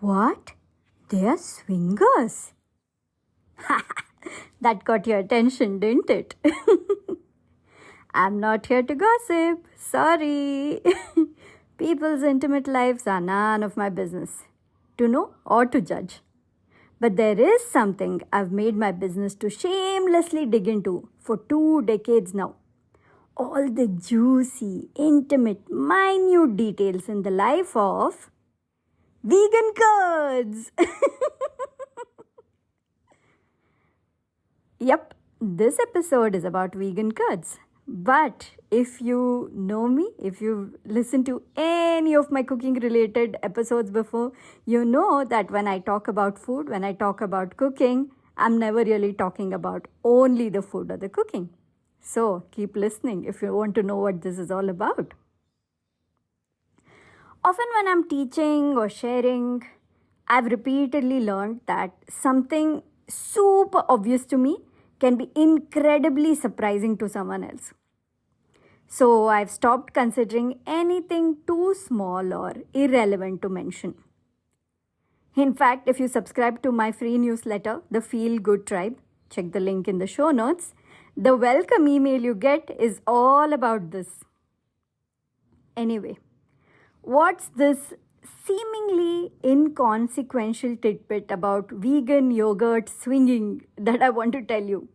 What? They are swingers? That got your attention, didn't it? I'm not here to gossip. Sorry. People's intimate lives are none of my business to know or to judge. But there is something I've made my business to shamelessly dig into for 2 decades now. All the juicy, intimate, minute details in the life of vegan curds. Yep, this episode is about vegan curds. But if you know me, if you've listened to any of my cooking related episodes before, you know that when I talk about food, when I talk about cooking, I'm never really talking about only the food or the cooking. So keep listening if you want to know what this is all about. Often, when I'm teaching or sharing, I've repeatedly learned that something super obvious to me can be incredibly surprising to someone else. So, I've stopped considering anything too small or irrelevant to mention. In fact, if you subscribe to my free newsletter, The Feel Good Tribe, check the link in the show notes, the welcome email you get is all about this. Anyway, what's this seemingly inconsequential tidbit about vegan yogurt swinging that I want to tell you?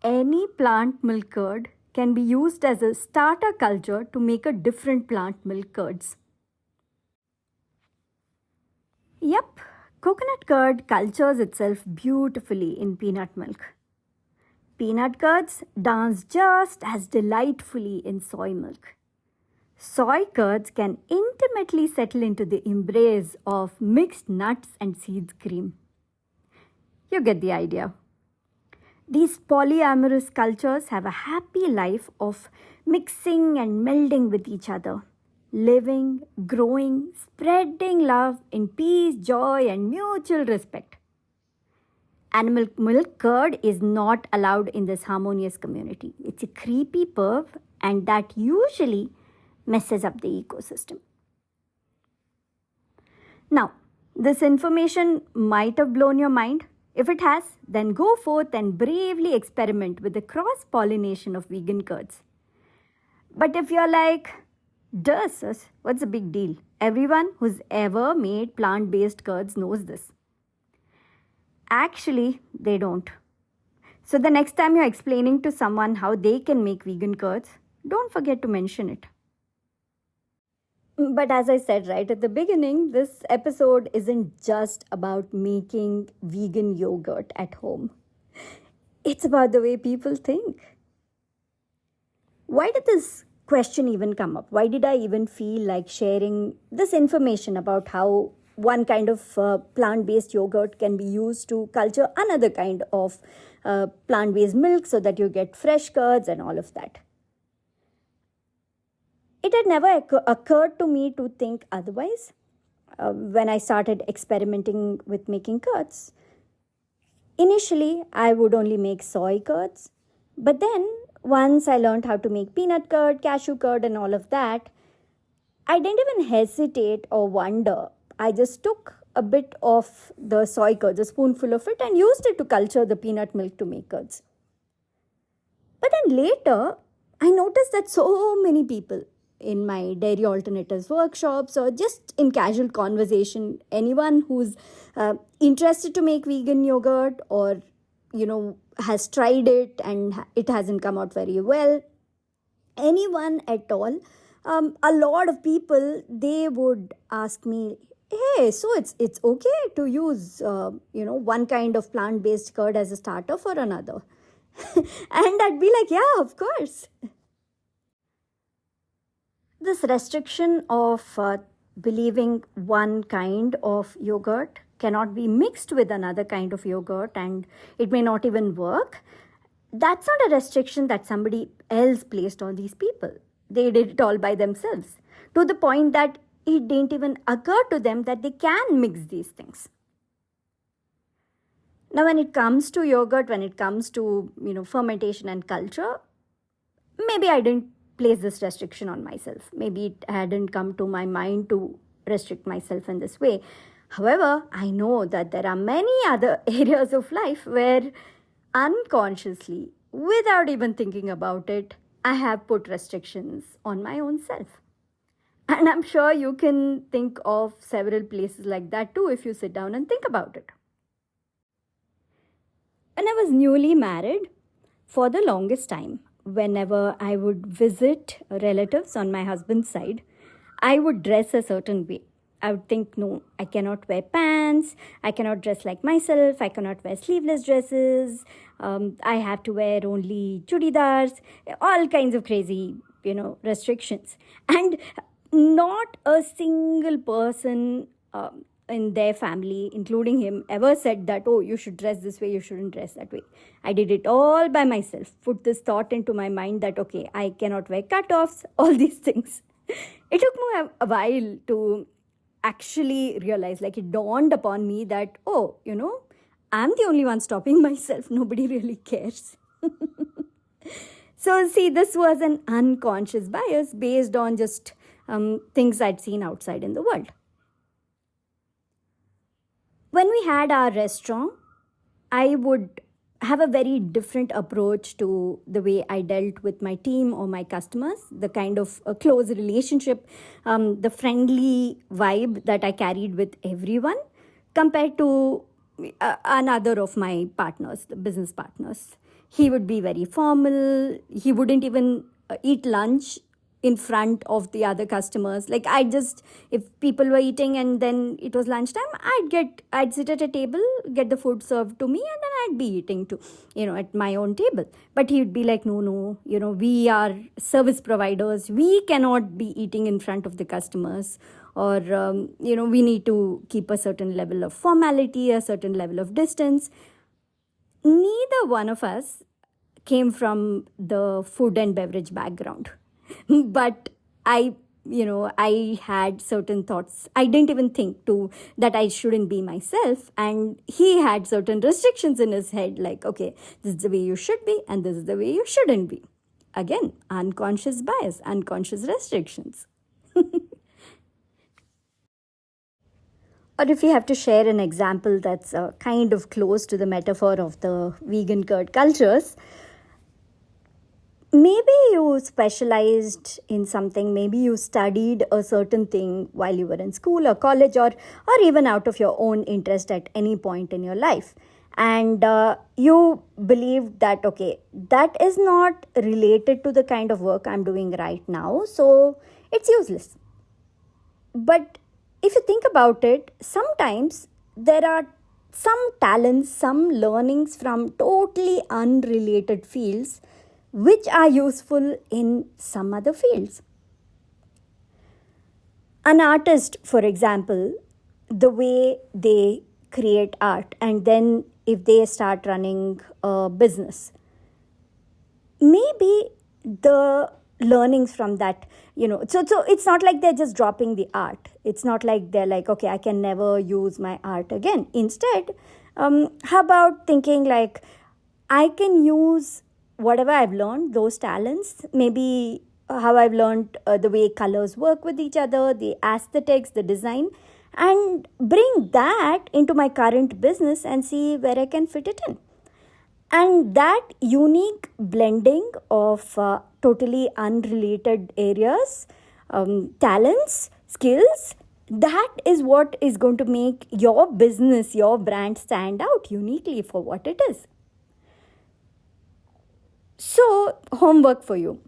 Any plant milk curd can be used as a starter culture to make a different plant milk curds. Yep, coconut curd cultures itself beautifully in peanut milk. Peanut curds dance just as delightfully in soy milk. Soy curds can intimately settle into the embrace of mixed nuts and seeds cream. You get the idea. These polyamorous cultures have a happy life of mixing and melding with each other, living, growing, spreading love in peace, joy, and mutual respect. Animal milk curd is not allowed in this harmonious community. It's a creepy perv, and that usually messes up the ecosystem. Now, this information might have blown your mind. If it has, then go forth and bravely experiment with the cross pollination of vegan curds. But if you're like, duh, sis, what's the big deal? Everyone who's ever made plant based curds knows this. Actually, they don't. So the next time you're explaining to someone how they can make vegan curds, don't forget to mention it. But as I said right at the beginning, this episode isn't just about making vegan yogurt at home. It's about the way people think. Why did this question even come up? Why did I even feel like sharing this information about how one kind of plant-based yogurt can be used to culture another kind of plant-based milk so that you get fresh curds and all of that? It had never occurred to me to think otherwise when I started experimenting with making curds. Initially, I would only make soy curds, but then once I learned how to make peanut curd, cashew curd, and all of that, I didn't even hesitate or wonder. I just took a bit of the soy curds, a spoonful of it, and used it to culture the peanut milk to make curds. But then later, I noticed that so many people in my dairy alternatives workshops or just in casual conversation, anyone who's interested to make vegan yogurt or, has tried it and it hasn't come out very well, anyone at all, a lot of people, they would ask me, hey, so it's okay to use, one kind of plant-based curd as a starter for another. And I'd be like, yeah, of course. This restriction of believing one kind of yogurt cannot be mixed with another kind of yogurt and it may not even work, that's not a restriction that somebody else placed on these people. They did it all by themselves, to the point that it didn't even occur to them that they can mix these things. Now, when it comes to yogurt, when it comes to, fermentation and culture, maybe I didn't place this restriction on myself. Maybe it hadn't come to my mind to restrict myself in this way. However, I know that there are many other areas of life where unconsciously, without even thinking about it, I have put restrictions on my own self. And I'm sure you can think of several places like that too if you sit down and think about it. When I was newly married, for the longest time, whenever I would visit relatives on my husband's side, I would dress a certain way. I would think, no, I cannot wear pants, I cannot dress like myself, I cannot wear sleeveless dresses, I have to wear only chudidars, all kinds of crazy, restrictions. And not a single person in their family, including him, ever said that, oh, you should dress this way, you shouldn't dress that way. I did it all by myself, put this thought into my mind that, okay, I cannot wear cutoffs, all these things. It took me a while to actually realize, like, it dawned upon me that, oh, I'm the only one stopping myself. Nobody really cares. So, see, this was an unconscious bias based on just things I'd seen outside in the world. When we had our restaurant, I would have a very different approach to the way I dealt with my team or my customers, the kind of a close relationship, the friendly vibe that I carried with everyone compared to another of my partners, the business partners. He would be very formal. He wouldn't even eat lunch in front of the other customers. Like, if people were eating and then it was lunchtime, I'd sit at a table, get the food served to me, and then I'd be eating too, at my own table. But he'd be like, no, we are service providers. We cannot be eating in front of the customers, or, we need to keep a certain level of formality, a certain level of distance. Neither one of us came from the food and beverage background. But I had certain thoughts. I didn't even think that I shouldn't be myself. And he had certain restrictions in his head, like, okay, this is the way you should be and this is the way you shouldn't be. Again, unconscious bias, unconscious restrictions. Or if you have to share an example that's kind of close to the metaphor of the vegan curd cultures, maybe you specialized in something, maybe you studied a certain thing while you were in school or college, or even out of your own interest at any point in your life. And you believed that, okay, that is not related to the kind of work I'm doing right now, so it's useless. But if you think about it, sometimes there are some talents, some learnings from totally unrelated fields which are useful in some other fields. An artist, for example, the way they create art, and then if they start running a business, maybe the learnings from that, so it's not like they're just dropping the art. It's not like they're like, okay, I can never use my art again. Instead, how about thinking like, I can use whatever I've learned, those talents, maybe how I've learned the way colors work with each other, the aesthetics, the design, and bring that into my current business and see where I can fit it in. And that unique blending of totally unrelated areas, talents, skills, that is what is going to make your business, your brand stand out uniquely for what it is. So, homework for you.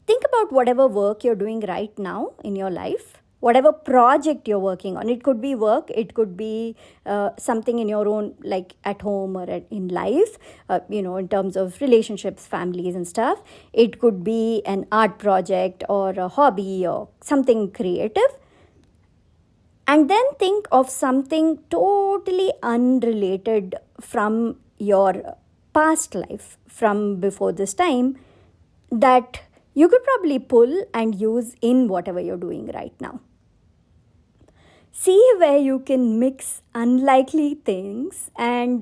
Think about whatever work you're doing right now in your life, whatever project you're working on. It could be work, it could be something in your own, like at home or in life, in terms of relationships, families and stuff. It could be an art project or a hobby or something creative. And then think of something totally unrelated from your past life, from before this time, that you could probably pull and use in whatever you're doing right now. See where you can mix unlikely things and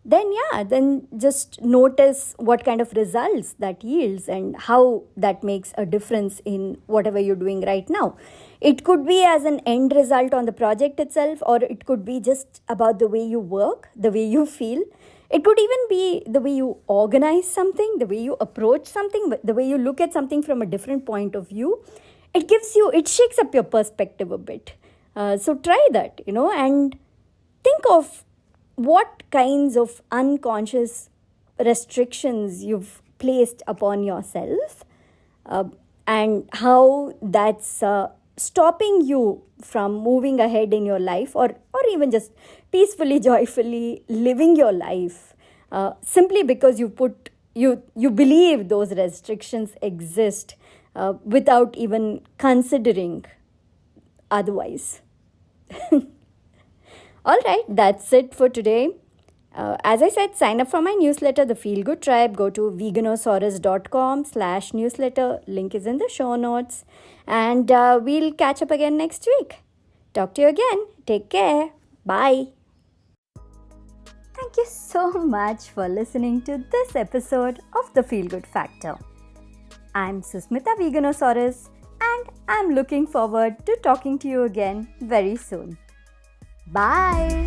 then just notice what kind of results that yields and how that makes a difference in whatever you're doing right now. It could be as an end result on the project itself, or it could be just about the way you work, the way you feel. It could even be the way you organize something, the way you approach something, the way you look at something from a different point of view. It shakes up your perspective a bit. So try that, and think of what kinds of unconscious restrictions you've placed upon yourself, uh, and how that's stopping you from moving ahead in your life, or even just peacefully, joyfully living your life, simply because you believe those restrictions exist, without even considering otherwise. All right, that's it for today. As I said, sign up for my newsletter, The Feel Good Tribe. Go to veganosaurus.com/newsletter. Link is in the show notes. And we'll catch up again next week. Talk to you again. Take care. Bye. Thank you so much for listening to this episode of The Feel Good Factor. I'm Susmita Veganosaurus, and I'm looking forward to talking to you again very soon. Bye.